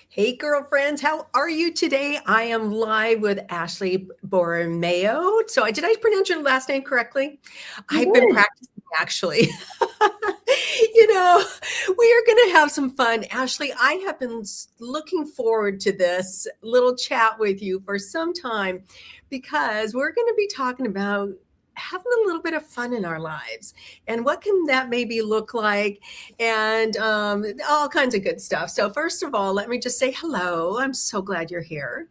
Hey, girlfriends, how are you today? I am live with Ashley Borromeo. Did I pronounce your last name correctly? You I've been did. practicing actually. you know, we are going to have some fun. Ashley, I have been looking forward to this little chat with you for some time because we're going to be talking about having a little bit of fun in our lives and what can that maybe look like and all kinds of good stuff. So, first of all, let me just say hello. I'm so glad you're here.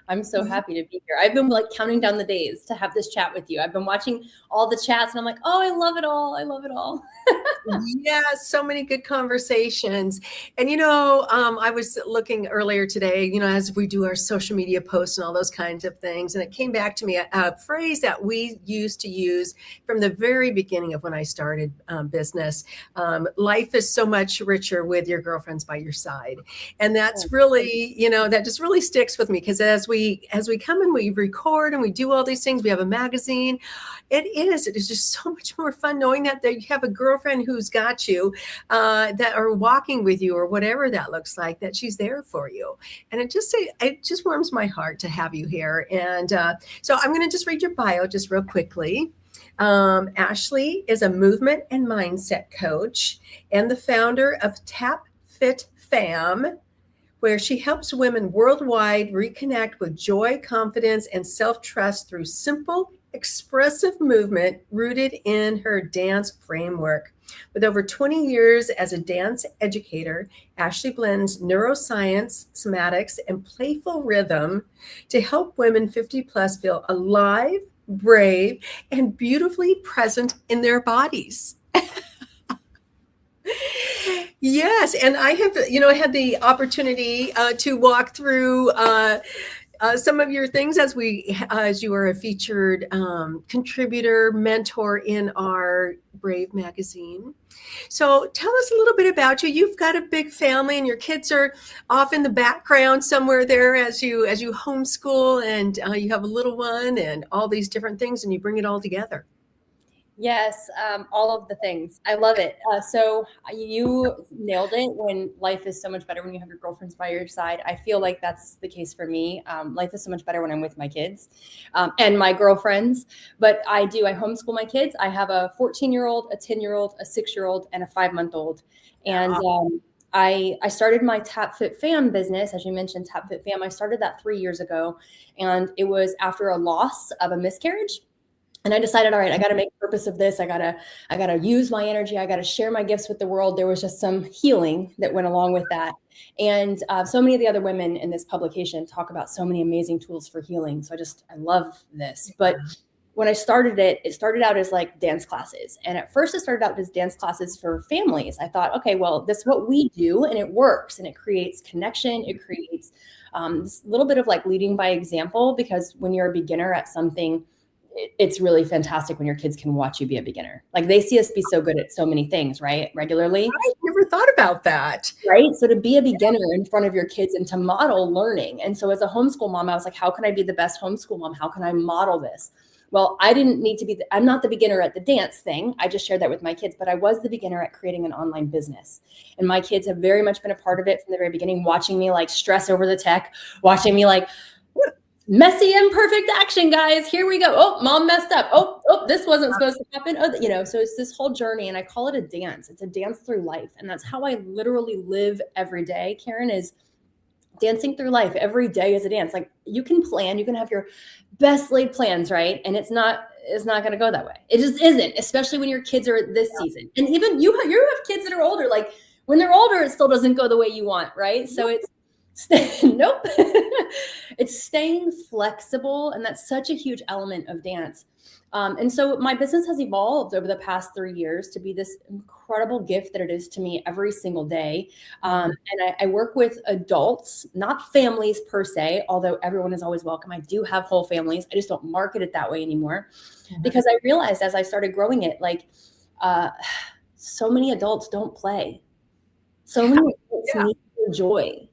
I'm so happy to be here. I've been like counting down the days to have this chat with you. I've been watching all the chats and I'm like, oh, I love it all. I love it all. Yeah, so many good conversations. And I was looking earlier today, as we do our social media posts and all those kinds of things, and it came back to me a phrase that we used to use from the very beginning of when I started business. Life is so much richer with your girlfriends by your side, and that's really, that just really sticks with me because as we come and we record and we do all these things, we have a magazine. It is just so much more fun knowing that you have a girlfriend who's got you, that are walking with you or whatever that looks like, that she's there for you. And it just warms my heart to have you here. And so I'm going to just read your bio just real quickly. Ashley is a movement and mindset coach and the founder of Tap Fit Fam, where she helps women worldwide reconnect with joy, confidence, and self trust through simple, expressive movement rooted in her dance framework. With over 20 years as a dance educator, Ashley blends neuroscience, somatics, and playful rhythm to help women 50 plus feel alive, brave, and beautifully present in their bodies. Yes, and I had the opportunity to walk through some of your things as you are a featured contributor, mentor in our Brave magazine. So tell us a little bit about you. You've got a big family, and your kids are off in the background somewhere there as you homeschool, and you have a little one, and all these different things, and you bring it all together. Yes, all of the things. I love it. So you nailed it when life is so much better when you have your girlfriends by your side. I feel like that's the case for me. Life is so much better when I'm with my kids and my girlfriends. But I homeschool my kids. I have a 14-year-old, a 10-year-old, a 6-year-old, and a 5-month-old. And I started my Tap Fit Fam business, as you mentioned, Tap Fit Fam. I started that 3 years ago, and it was after a loss of a miscarriage. And I decided, all right, I got to make a purpose of this. I gotta use my energy. I got to share my gifts with the world. There was just some healing that went along with that. And so many of the other women in this publication talk about so many amazing tools for healing. So I love this. But when I started it started out as like dance classes. And at first it started out as dance classes for families. I thought, okay, well, this is what we do and it works and it creates connection. It creates this little bit of like leading by example, because when you're a beginner at something, it's really fantastic when your kids can watch you be a beginner. Like they see us be so good at so many things, right? Regularly. I never thought about that. Right. So to be a beginner in front of your kids and to model learning. And so as a homeschool mom, I was like, how can I be the best homeschool mom? How can I model this? Well, I didn't need to be, I'm not the beginner at the dance thing. I just shared that with my kids, but I was the beginner at creating an online business. And my kids have very much been a part of it from the very beginning, watching me like stress over the tech, watching me like, messy imperfect action, guys. Here we go. Oh, mom messed up. Oh, this wasn't supposed to happen. Oh, so it's this whole journey, and I call it a dance. It's a dance through life, and that's how I literally live every day. Karen, is dancing through life. Every day is a dance. Like you can plan, you can have your best laid plans, right? And it's not going to go that way. It just isn't, especially when your kids are at this season. And even you have kids that are older. Like when they're older, it still doesn't go the way you want, right? So it's nope. It's staying flexible. And that's such a huge element of dance. And so my business has evolved over the past 3 years to be this incredible gift that it is to me every single day. And I work with adults, not families per se, although everyone is always welcome. I do have whole families. I just don't market it that way anymore because I realized as I started growing it, like so many adults don't play. So many adults need joy.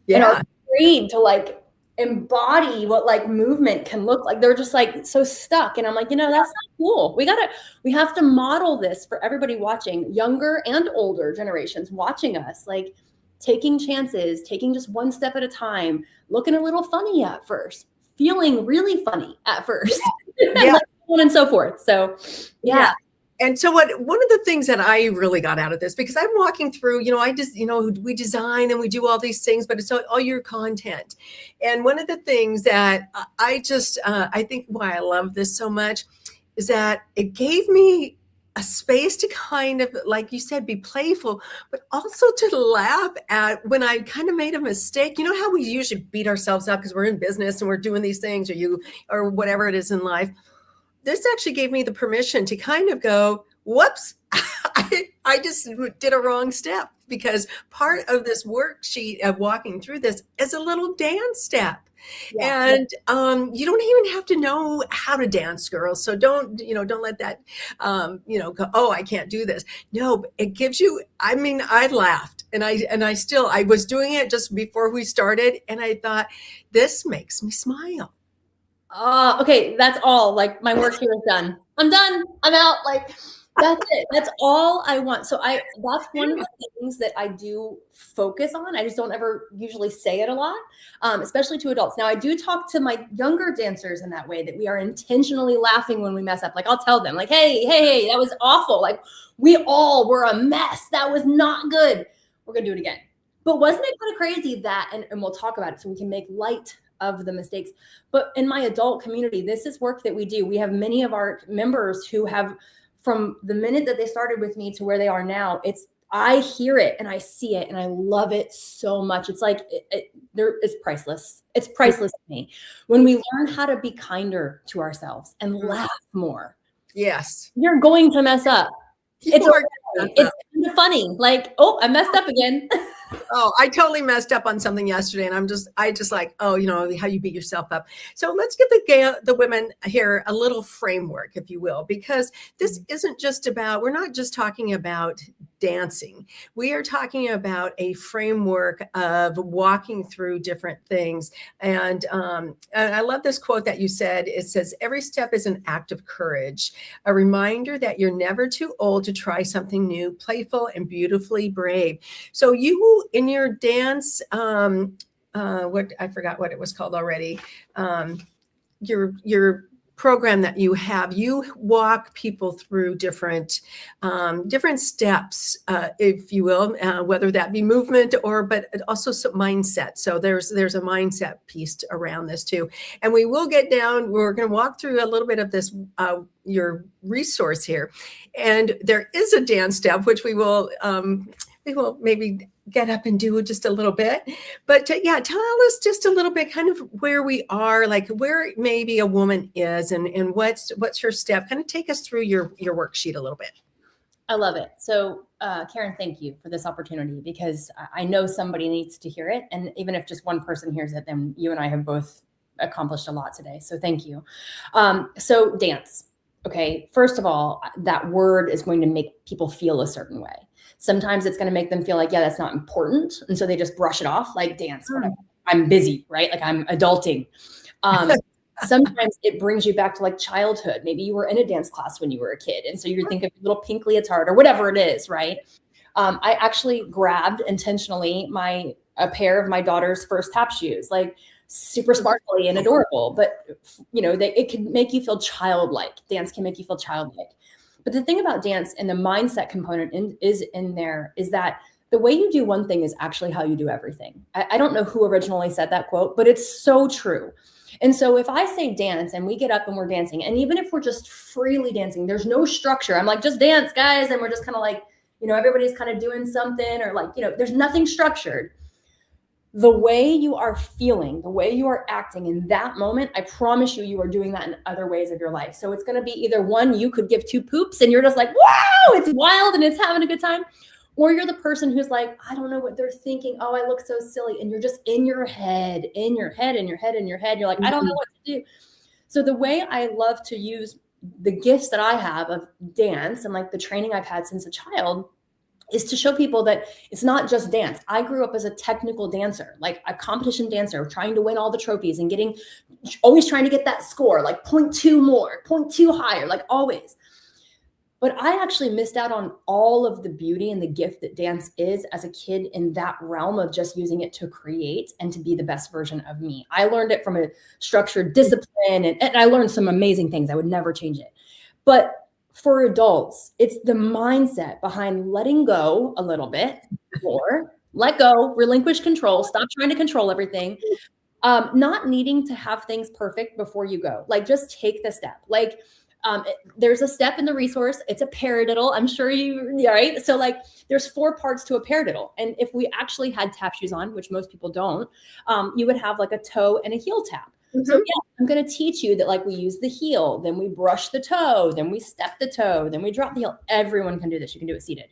And are afraid to like embody what like movement can look like. They're just like so stuck. And I'm like, that's not cool. We have to model this for everybody watching, younger and older generations watching us. Like taking chances, taking just one step at a time, looking a little funny at first, feeling really funny at first, Yeah. like, so on and so forth. So yeah. And so one of the things that I really got out of this, because I'm walking through, I just, we design and we do all these things, but it's all your content. And one of the things that I think why I love this so much is that it gave me a space to kind of, like you said, be playful, but also to laugh at when I kind of made a mistake. You know how we usually beat ourselves up because we're in business and we're doing these things, or whatever it is in life. This actually gave me the permission to kind of go, whoops, I just did a wrong step, because part of this worksheet of walking through this is a little dance step. Yeah. And you don't even have to know how to dance, girls. So don't let that, go, oh, I can't do this. No, it gives you, I laughed and I was doing it just before we started. And I thought, this makes me smile. Okay, that's all. Like, my work here is done. I'm done. I'm out. Like, that's it. That's all I want. So that's one of the things that I do focus on. I just don't ever usually say it a lot, especially to adults. Now, I do talk to my younger dancers in that way, that we are intentionally laughing when we mess up. Like, I'll tell them, like, hey, that was awful. Like, we all were a mess. That was not good. We're going to do it again. But wasn't it kind of crazy that, and we'll talk about it so we can make light of the mistakes. But in my adult community, this is work that we do. We have many of our members who have, from the minute that they started with me to where they are now, I hear it and I see it and I love it so much. It's like, it's priceless. It's priceless to me. When we learn how to be kinder to ourselves and laugh more. Yes. You're going to mess up. It's kind of funny. Like, oh, I messed up again. Oh, I totally messed up on something yesterday, and I just like, oh, how you beat yourself up. So let's give the women here a little framework, if you will, because this isn't just about, we're not just talking about dancing. We are talking about a framework of walking through different things. And I love this quote that you said. It says, every step is an act of courage, a reminder that you're never too old to try something new, playful and beautifully brave. So you, in your dance, what, I forgot what it was called already. Your program that you have, you walk people through different steps, if you will, whether that be movement but also some mindset. So there's a mindset piece around this too. And we will get down, we're going to walk through a little bit of this, your resource here. And there is a dance step, which we will maybe get up and do just a little bit. But tell us just a little bit kind of where we are, like where maybe a woman is and what's her step. Kind of take us through your worksheet a little bit. I love it. So Karen, thank you for this opportunity, because I know somebody needs to hear it. And even if just one person hears it, then you and I have both accomplished a lot today. So thank you. So dance. Okay. First of all, that word is going to make people feel a certain way. Sometimes it's going to make them feel like, yeah, that's not important. And so they just brush it off like dance. Whatever. I'm busy, right? Like I'm adulting. Sometimes it brings you back to like childhood. Maybe you were in a dance class when you were a kid. And so you're thinking of little pink leotard or whatever it is, right? I actually grabbed intentionally a pair of my daughter's first tap shoes, like super sparkly and adorable. But, it can make you feel childlike. Dance can make you feel childlike. But the thing about dance and the mindset component is that the way you do one thing is actually how you do everything. I don't know who originally said that quote, but it's so true. And so if I say dance and we get up and we're dancing, and even if we're just freely dancing, there's no structure. I'm like, just dance, guys. And we're just kind of like, everybody's kind of doing something, or like, there's nothing structured. The way you are feeling, the way you are acting in that moment, I promise you are doing that in other ways of your life. So it's going to be either one, you could give two poops and you're just like, wow, it's wild and it's having a good time. Or you're the person who's like, I don't know what they're thinking. Oh, I look so silly. And you're just in your head. You're like, I don't know what to do. So the way I love to use the gifts that I have of dance and like the training I've had since a child is to show people that it's not just dance. I grew up as a technical dancer, like a competition dancer, trying to win all the trophies and always trying to get that score, like 0.2 more, 0.2 higher, like always. But I actually missed out on all of the beauty and the gift that dance is as a kid in that realm of just using it to create and to be the best version of me. I learned it from a structured discipline, and I learned some amazing things. I would never change it. But for adults, it's the mindset behind letting go a little bit, or let go, relinquish control, stop trying to control everything. Not needing to have things perfect before you go. Like, just take the step. Like, there's a step in the resource. It's a paradiddle. I'm sure right? So like there's 4 parts to a paradiddle. And if we actually had tap shoes on, which most people don't, you would have like a toe and a heel tap. Mm-hmm. So yeah, I'm going to teach you that like we use the heel, then we brush the toe, then we step the toe, then we drop the heel. Everyone can do this. You can do it seated.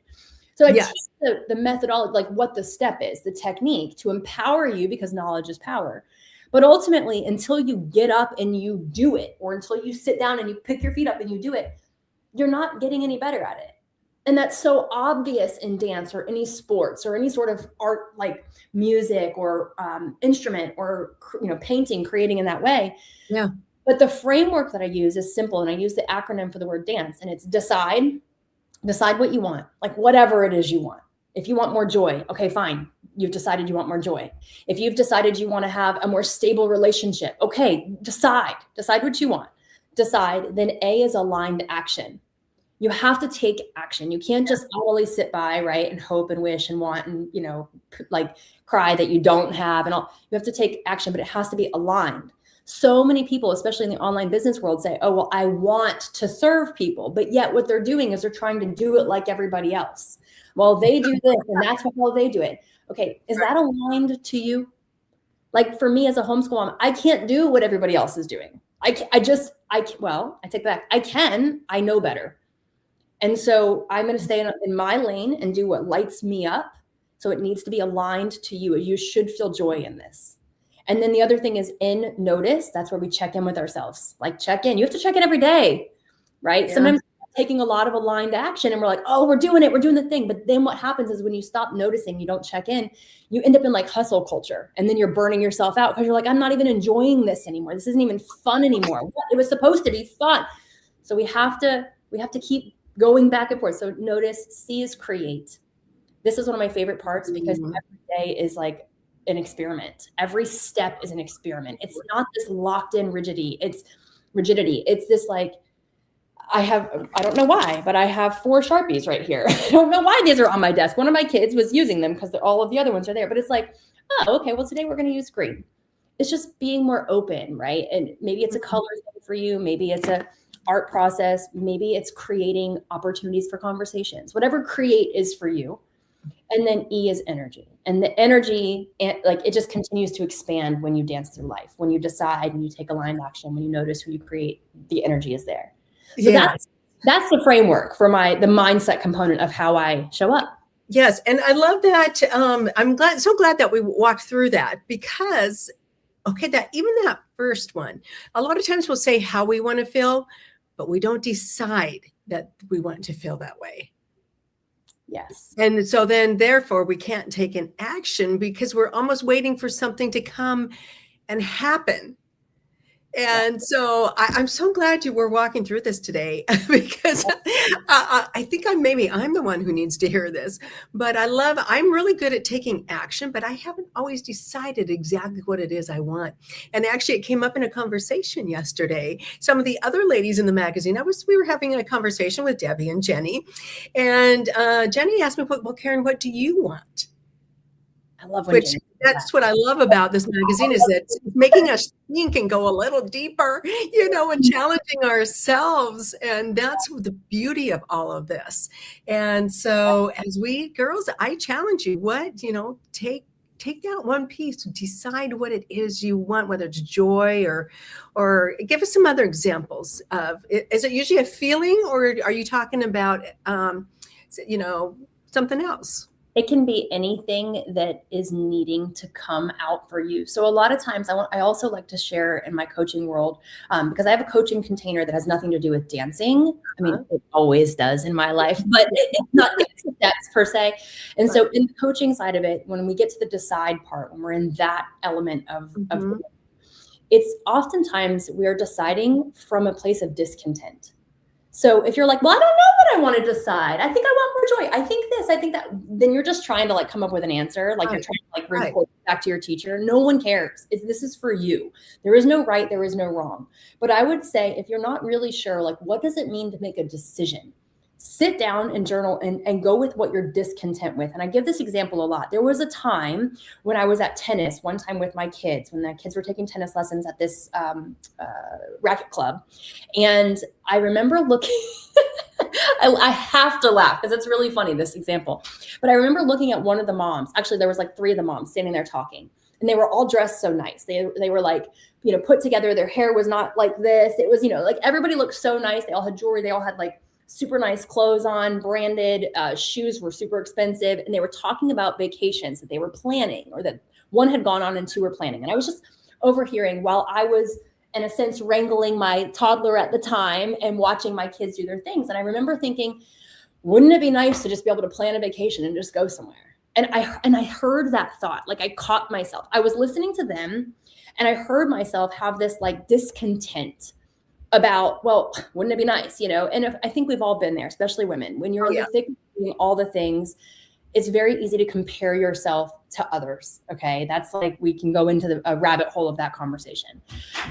So I teach the methodology, like what the step is, the technique to empower you, because knowledge is power. But ultimately, until you get up and you do it, or until you sit down and you pick your feet up and you do it, you're not getting any better at it. And that's so obvious in dance or any sports or any sort of art, like music or instrument or, painting, creating in that way. Yeah. But the framework that I use is simple. And I use the acronym for the word dance, and it's decide what you want, like whatever it is you want. If you want more joy, okay, fine. You've decided you want more joy. If you've decided you want to have a more stable relationship, okay, decide what you want. Decide. Then A is aligned action. You have to take action. You can't just only sit by, right, and hope and wish and want and, like cry that you don't have and all. You have to take action, but it has to be aligned. So many people, especially in the online business world, say, oh, well, I want to serve people. But yet what they're doing is they're trying to do it like everybody else. Well, they do this and that's how they do it. Okay, is that aligned to you? Like for me as a homeschool mom, I can't do what everybody else is doing. I take it back. I can, I know better. And so I'm going to stay in my lane and do what lights me up. So it needs to be aligned to you. You should feel joy in this. And then the other thing is in notice. That's where we check in with ourselves. Like check in. You have to check in every day, right? Yeah. Sometimes taking a lot of aligned action and we're like, oh, we're doing it. We're doing the thing. But then what happens is when you stop noticing, you don't check in, you end up in like hustle culture. And then you're burning yourself out because you're like, I'm not even enjoying this anymore. This isn't even fun anymore. It was supposed to be fun. So we have to keep going back and forth. So notice, C is create. This is one of my favorite parts because every day is like an experiment. Every step is an experiment. It's not this locked in rigidity. It's this like, I don't know why, but I have 4 Sharpies right here. I don't know why these are on my desk. One of my kids was using them because all of the other ones are there, but it's like, oh, okay, well, today we're going to use green. It's just being more open, right? And maybe it's a color thing for you. Maybe it's a art process. Maybe it's creating opportunities for conversations, whatever create is for you. And then E is energy. And the energy, like it just continues to expand when you dance through life, when you decide and you take aligned action, when you notice who you create, the energy is there. So that's the framework for the mindset component of how I show up. Yes. And I love that. I'm so glad that we walked through that because, okay, that first one, a lot of times we'll say how we want to feel, but we don't decide that we want to feel that way. Yes. And so then therefore we can't take an action because we're almost waiting for something to come and happen. And so I'm so glad you were walking through this today because I think I'm the one who needs to hear this, but I'm really good at taking action, but I haven't always decided exactly what it is I want. And actually it came up in a conversation yesterday. Some of the other ladies in the magazine, we were having a conversation with Debbie and Jenny, and Jenny asked me, well, Karen, what do you want? I love when that's what I love about this magazine is that it's making us think and go a little deeper, and challenging ourselves. And that's the beauty of all of this. And so as girls, I challenge you, take that one piece, decide what it is you want, whether it's joy or give us some other examples of it. Is it usually a feeling or are you talking about, something else? It can be anything that is needing to come out for you. So a lot of times I also like to share in my coaching world, because I have a coaching container that has nothing to do with dancing. I mean, it always does in my life, but it's not steps per se. And so in the coaching side of it, when we get to the decide part, when we're in that element of it's oftentimes we're deciding from a place of discontent. So if you're like, well, I don't know what I want to decide. I think I want more joy. I think this, I think that, then you're just trying to like come up with an answer. Like you're trying to like report back to your teacher. No one cares. This is for you. There is no right. There is no wrong. But I would say if you're not really sure, like, what does it mean to make a decision? Sit down and journal and go with what you're discontent with. And I give this example a lot. There was a time when I was at tennis one time with my kids, when the kids were taking tennis lessons at this racket club. And I remember looking, I have to laugh because it's really funny, this example. But I remember looking at one of the moms. Actually, there was like 3 of the moms standing there talking. And they were all dressed so nice. They were like, put together. Their hair was not like this. It was, like everybody looked so nice. They all had jewelry. They all had like super nice clothes on, branded, shoes were super expensive. And they were talking about vacations that they were planning, or that one had gone on and 2 were planning. And I was just overhearing while I was, in a sense, wrangling my toddler at the time and watching my kids do their things. And I remember thinking, wouldn't it be nice to just be able to plan a vacation and just go somewhere? And I heard that thought, like I caught myself. I was listening to them and I heard myself have this like discontent about, well, wouldn't it be nice, And I think we've all been there, especially women. When you're in the thick of doing all the things, it's very easy to compare yourself to others, okay? That's like, we can go into a rabbit hole of that conversation.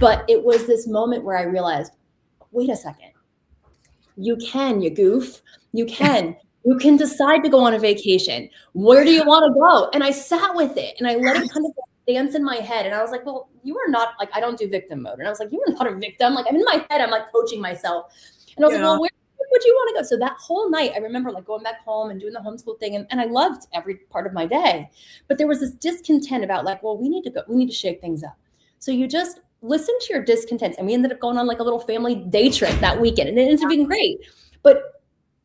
But it was this moment where I realized, wait a second. You can, you goof. You can. You can decide to go on a vacation. Where do you want to go? And I sat with it and I let it kind of dance in my head. And I was like, well, you are not, like, I don't do victim mode. And I was like, you are not a victim. Like, I'm in my head, I'm like coaching myself. And I was like, well, where would you want to go? So that whole night, I remember like going back home and doing the homeschool thing. And I loved every part of my day. But there was this discontent about like, well, we need to shake things up. So you just listen to your discontents. And we ended up going on like a little family day trip that weekend. And it ended up being great. But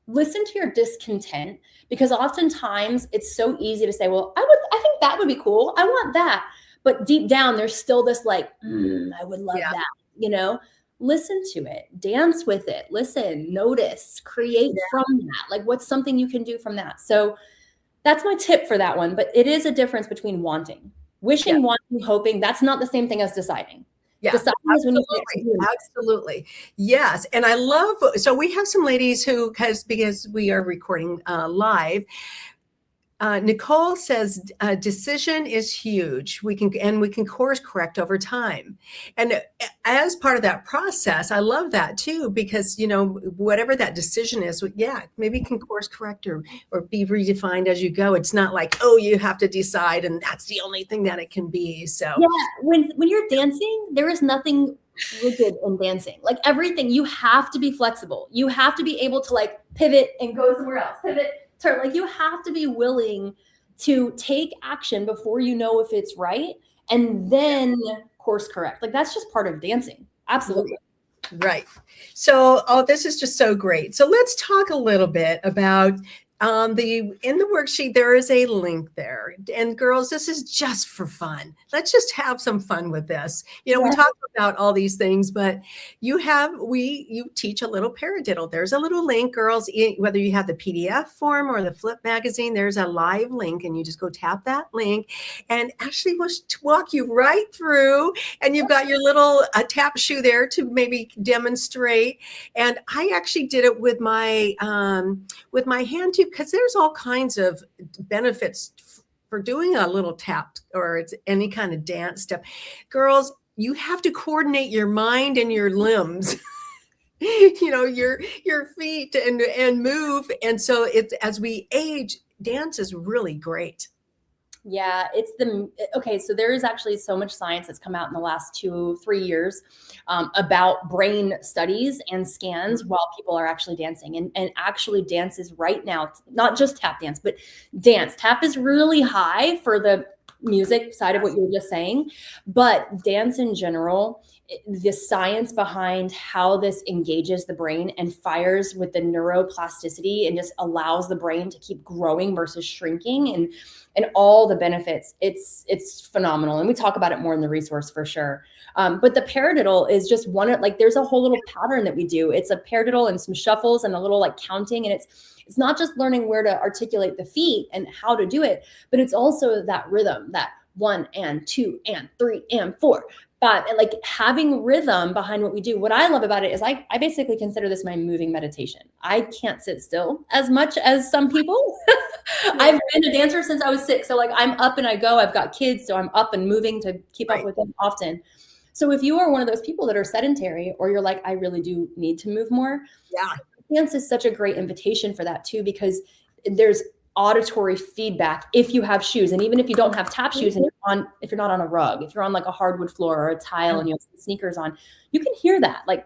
listen to your discontent, because oftentimes it's so easy to say, well, I think that would be cool. I want that. But deep down, there's still this like, I would love that, Listen to it, dance with it, listen, notice, create from that. Like, what's something you can do from that? So that's my tip for that one. But it is a difference between wanting, wishing, wanting, hoping. That's not the same thing as deciding. Yeah, absolutely. Yes. And I love, so we have some ladies who because we are recording live, Nicole says decision is huge. We can course correct over time. And as part of that process, I love that too, because, whatever that decision is, maybe you can course correct or be redefined as you go. It's not like, oh, you have to decide and that's the only thing that it can be. So when you're dancing, there is nothing rigid in dancing. Like everything, you have to be flexible. You have to be able to like pivot and go somewhere else, pivot, turn. Like you have to be willing to take action before you know if it's right, and then course correct. Like that's just part of dancing. Absolutely. Right. So, this is just so great. So let's talk a little bit about in the worksheet, there is a link there. And girls, this is just for fun. Let's just have some fun with this. We talk about all these things, but you teach a little paradiddle. There's a little link, girls, whether you have the PDF form or the Flip magazine, there's a live link and you just go tap that link and Ashley will walk you right through, and you've got your little tap shoe there to maybe demonstrate. And I actually did it with my hand too, because there's all kinds of benefits for doing a little tap or it's any kind of dance step. Girls, you have to coordinate your mind and your limbs, your feet and move. And so it's, as we age, dance is really great. Yeah, so there is actually so much science that's come out in the last 2-3 years about brain studies and scans while people are actually dancing. And actually dance is right now, not just tap dance, but dance. Tap is really high for the music side of what you were just saying, but dance in general, the science behind how this engages the brain and fires with the neuroplasticity and just allows the brain to keep growing versus shrinking and all the benefits, it's phenomenal. And we talk about it more in the resource for sure. But the paradiddle is just one, like there's a whole little pattern that we do. It's a paradiddle and some shuffles and a little like counting. And it's not just learning where to articulate the feet and how to do it, but it's also that rhythm, that 1 and 2 and 3 and 4, But like having rhythm behind what we do, what I love about it is I basically consider this my moving meditation. I can't sit still as much as some people. I've been a dancer since I was 6. So like I'm up and I go. I've got kids, so I'm up and moving to keep up with them often. So if you are one of those people that are sedentary, or you're like, I really do need to move more, Yeah. dance is such a great invitation for that too, because there's auditory feedback if you have shoes. And even if you don't have tap shoes and if you're not on a rug, if you're on like a hardwood floor or a tile and you have sneakers on, you can hear that like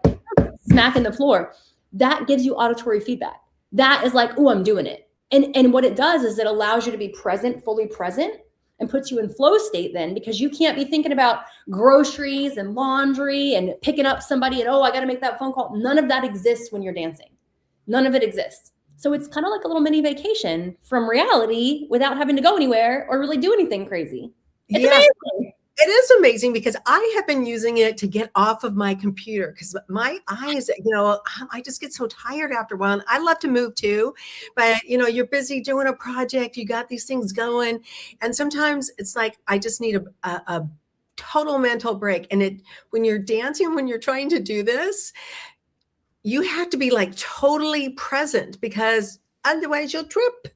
smacking the floor. That gives you auditory feedback. That is like, oh, I'm doing it. And what it does is it allows you to be present, fully present, and puts you in flow state then, because you can't be thinking about groceries and laundry and picking up somebody and, oh, I got to make that phone call. None of that exists when you're dancing. None of it exists. So it's kind of like a little mini vacation from reality without having to go anywhere or really do anything crazy. It's amazing. It is amazing because I have been using it to get off of my computer because my eyes, I just get so tired after a while. And I love to move too, but you're busy doing a project, you got these things going. And sometimes it's like, I just need a total mental break. And when you're dancing, when you're trying to do this, you have to be like totally present because otherwise you'll trip,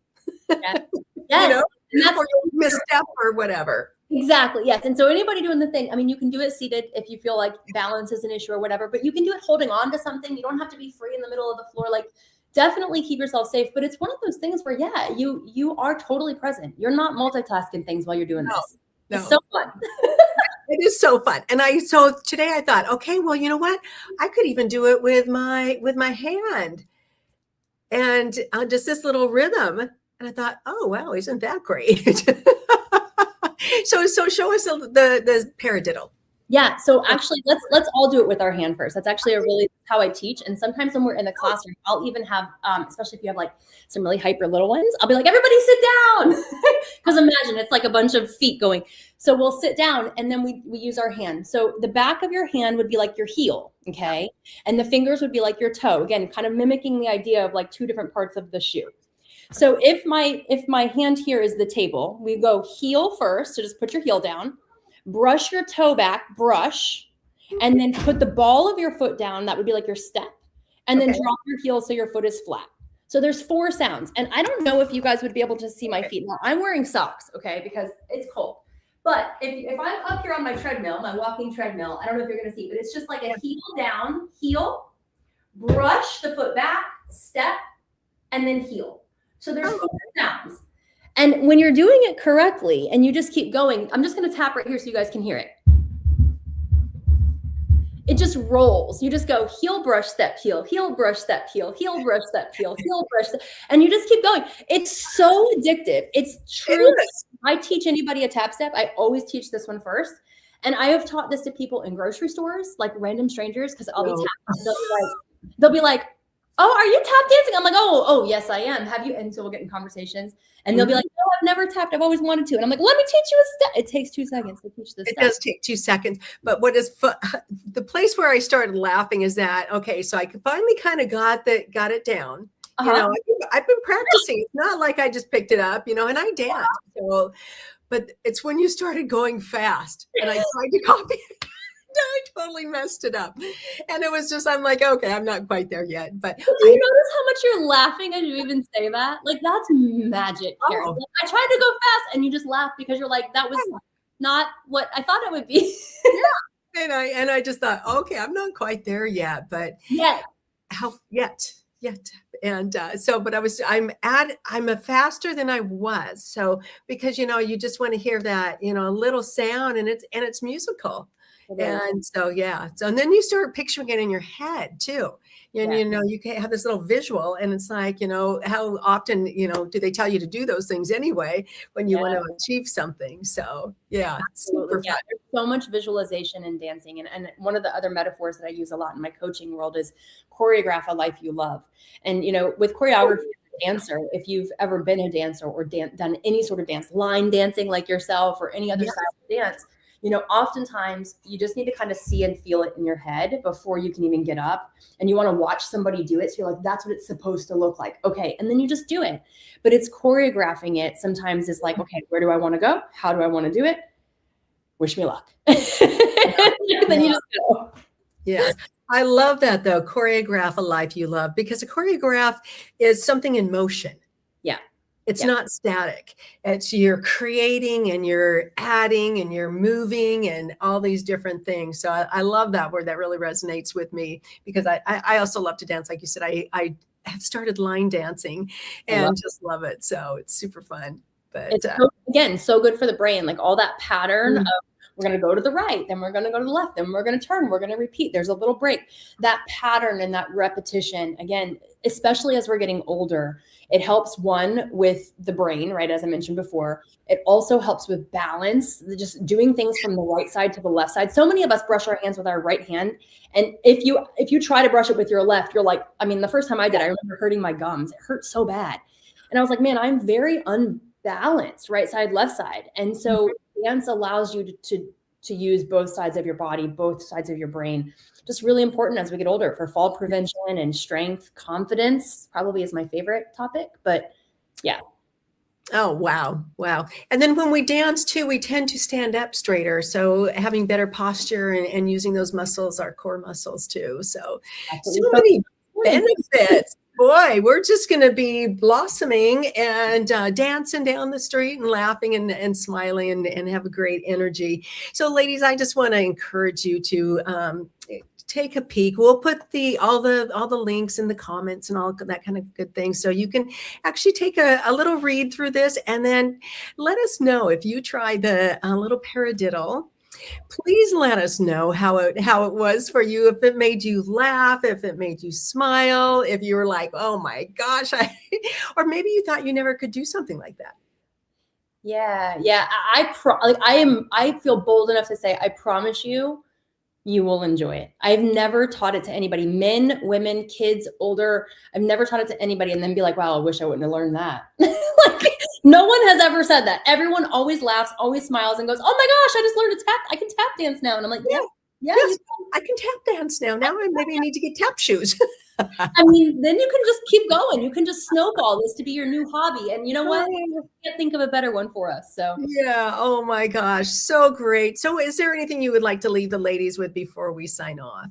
Yes. And that's or you'll misstep or whatever. Exactly. Yes. And so anybody doing the thing, I mean, you can do it seated if you feel like balance is an issue or whatever, but you can do it holding on to something. You don't have to be free in the middle of the floor. Like definitely keep yourself safe. But it's one of those things where, yeah, you are totally present. You're not multitasking things while you're doing this. No. It's so fun. It is so fun. And so today I thought, okay, well, you know what? I could even do it with my hand and just this little rhythm. And I thought, oh, wow, isn't that great? So show us the paradiddle. Yeah. So actually, let's all do it with our hand first. That's actually how I teach. And sometimes when we're in the classroom, I'll even have, especially if you have like some really hyper little ones, I'll be like, everybody sit down. Because imagine it's like a bunch of feet going. So we'll sit down and then we use our hand. So the back of your hand would be like your heel. Okay. And the fingers would be like your toe. Again, kind of mimicking the idea of like 2 different parts of the shoe. So if my hand here is the table, we go heel first. So just put your heel down, brush your toe back, brush, and then put the ball of your foot down. That would be like your step. And then drop your heel so your foot is flat. So there's 4 sounds. And I don't know if you guys would be able to see my feet. Now I'm wearing socks, okay, because it's cold. But if I'm up here on my treadmill, my walking treadmill, I don't know if you're going to see, but it's just like a heel down, heel, brush the foot back, step, and then heel. So there's 4 sounds. And when you're doing it correctly and you just keep going, I'm just going to tap right here so you guys can hear it. It just rolls. You just go heel, brush, step, heel, brush, step, heel, brush, step, heel, brush, step, and you just keep going. It's so addictive. It's true. I teach anybody a tap step. I always teach this one first. And I have taught this to people in grocery stores, like random strangers, because I'll be tapping. They'll be like, oh, are you tap dancing? I'm like, oh, yes, I am. Have you? And so we'll get in conversations and they'll be like, no, I've never tapped. I've always wanted to. And I'm like, let me teach you a step. It takes 2 seconds to teach this step. It does take 2 seconds. But what is the place where I started laughing is that, okay, so I finally kind of got it down. Uh-huh. I've been practicing. It's not like I just picked it up, and I dance. So, but it's when you started going fast and I tried to copy it. I totally messed it up. And it was just, I'm like, okay, I'm not quite there yet. But do you notice how much you're laughing as you even say that? Like, that's magic, Karen. Like, I tried to go fast and you just laugh because you're like, that was not what I thought it would be. Yeah. And I just thought, okay, I'm not quite there yet, but yet. And but I'm a faster than I was. So because, you just want to hear that, a little sound and it's musical. And so, yeah. So, and then you start picturing it in your head too. And, you can have this little visual and it's like, how often, do they tell you to do those things anyway, when you want to achieve something? So yeah, super fun. There's so much visualization in dancing. And one of the other metaphors that I use a lot in my coaching world is choreograph a life you love. And, with choreography, dancer, if you've ever been a dancer or done any sort of dance, line dancing like yourself or any other style of dance, oftentimes you just need to kind of see and feel it in your head before you can even get up. And you want to watch somebody do it. So you're like, that's what it's supposed to look like. Okay. And then you just do it. But it's choreographing it. Sometimes it's like, okay, where do I want to go? How do I want to do it? wish me luck. Then you just go. Yes. I love that though. Choreograph a life you love, because a choreograph is something in motion. Yeah. It's Yeah. not static. It's you're creating and you're adding and you're moving and all these different things. So I love that word. That really resonates with me, because I also love to dance. Like you said, I have started line dancing and just love it. So it's super fun. But it's so, again, so good for the brain. Like all that pattern of, we're going to go to the right, then we're going to go to the left, then we're going to turn, we're going to repeat. There's a little break. That pattern and that repetition, again, especially as we're getting older, it helps one with the brain, right? As I mentioned before, it also helps with balance, just doing things from the right side to the left side. So many of us brush our hands with our right hand. And if you try to brush it with your left, you're like, I mean, the first time I did, I remember hurting my gums. It hurt so bad. And I was like, man, I'm very unbalanced, right side, left side. And so dance allows you to use both sides of your body, both sides of your brain. Just really important as we get older for fall prevention and strength. Confidence probably is my favorite topic, but yeah. Oh, wow. Wow. And then when we dance too, we tend to stand up straighter. So having better posture and using those muscles, our core muscles too. So many benefits. Boy, we're just going to be blossoming and dancing down the street and laughing and smiling and have a great energy. So ladies, I just want to encourage you to take a peek. We'll put all the links in the comments and all that kind of good thing. So you can actually take a little read through this and then let us know if you try the little paradiddle. Please let us know how it was for you, if it made you laugh, if it made you smile, if you were like, oh my gosh, or maybe you thought you never could do something like that. Yeah. I feel bold enough to say, I promise you, you will enjoy it. I've never taught it to anybody, men, women, kids, older. I've never taught it to anybody and then be like, wow, I wish I wouldn't have learned that. Like, no one has ever said that. Everyone always laughs, always smiles and goes, oh my gosh, I just learned to tap. I can tap dance now. And I'm like, yeah, yes, I can tap dance now. Now I maybe need to get tap shoes. I mean, then you can just keep going. You can just snowball this to be your new hobby. And you know what? I can't think of a better one for us. So yeah. Oh my gosh. So great. So is there anything you would like to leave the ladies with before we sign off?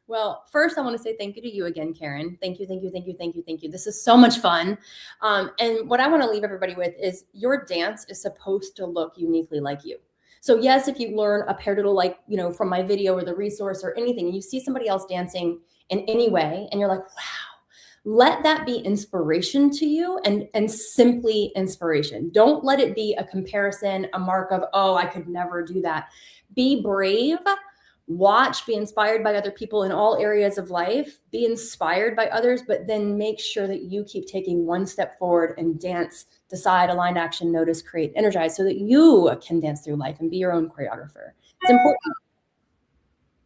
Well, first I want to say thank you to you again, Karen. Thank you, thank you, thank you, thank you, thank you. This is so much fun. And what I want to leave everybody with is your dance is supposed to look uniquely like you. So yes, if you learn a paradiddle, like, from my video or the resource or anything, and you see somebody else dancing in any way and you're like, wow, let that be inspiration to you and simply inspiration. Don't let it be a comparison, a mark of, oh, I could never do that. Be brave. Watch, be inspired by other people in all areas of life, be inspired by others, but then make sure that you keep taking one step forward and dance, decide, aligned action, notice, create, energize, so that you can dance through life and be your own choreographer. It's important.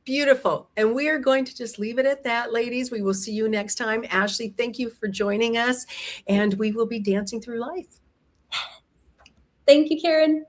Beautiful. And we are going to just leave it at that, ladies. We will see you next time. Ashley, thank you for joining us, and we will be dancing through life. Thank you, Karen.